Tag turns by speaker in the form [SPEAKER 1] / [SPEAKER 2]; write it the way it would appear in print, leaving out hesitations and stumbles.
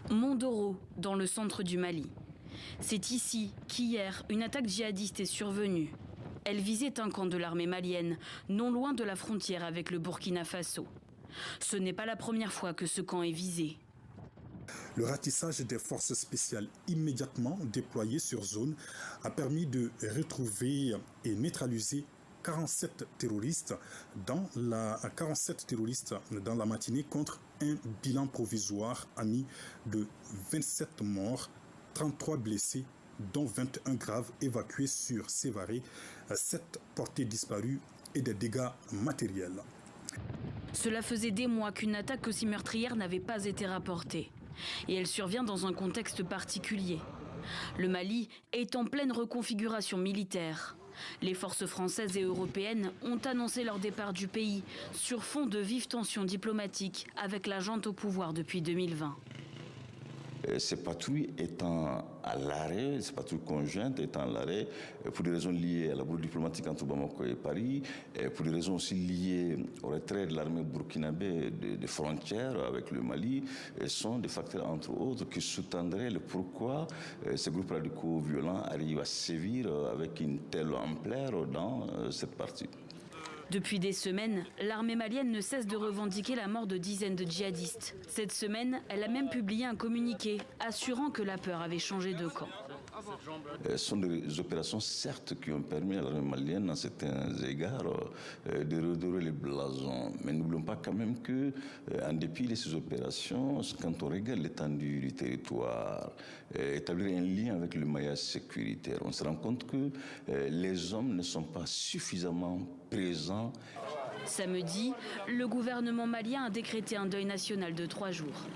[SPEAKER 1] Mondoro, dans le centre du Mali. C'est ici qu'hier, une attaque djihadiste est survenue. Elle visait un camp de l'armée malienne, non loin de la frontière avec le Burkina Faso. Ce n'est pas la première fois que ce camp est visé.
[SPEAKER 2] Le ratissage des forces spéciales immédiatement déployées sur zone a permis de retrouver et neutraliser 47 terroristes dans la matinée contre un bilan provisoire ami de 27 morts, 33 blessés, dont 21 graves évacués sur Sévaré, 7 portés disparus et des dégâts matériels.
[SPEAKER 1] Cela faisait des mois qu'une attaque aussi meurtrière n'avait pas été rapportée. Et elle survient dans un contexte particulier. Le Mali est en pleine reconfiguration militaire. Les forces françaises et européennes ont annoncé leur départ du pays sur fond de vives tensions diplomatiques avec la junte au pouvoir depuis 2020.
[SPEAKER 3] Ces patrouilles étant à l'arrêt, ces patrouilles conjointes étant à l'arrêt, pour des raisons liées à la bourre diplomatique entre Bamako et Paris, et pour des raisons aussi liées au retrait de l'armée burkinabé des frontières avec le Mali, sont des facteurs, entre autres, qui sous-tendraient le pourquoi ces groupes radicaux violents arrivent à sévir avec une telle ampleur dans cette partie.
[SPEAKER 1] Depuis des semaines, l'armée malienne ne cesse de revendiquer la mort de dizaines de djihadistes. Cette semaine, elle a même publié un communiqué assurant que la peur avait changé de camp.
[SPEAKER 3] Ce sont des opérations, certes, qui ont permis à l'armée malienne, à certains égards, de redorer les blasons. Mais n'oublions pas quand même que, en dépit de ces opérations, quand on regarde l'étendue du territoire, établir un lien avec le maillage sécuritaire, on se rend compte que les hommes ne sont pas suffisamment présents.
[SPEAKER 1] Samedi, le gouvernement malien a décrété un deuil national de 3 jours.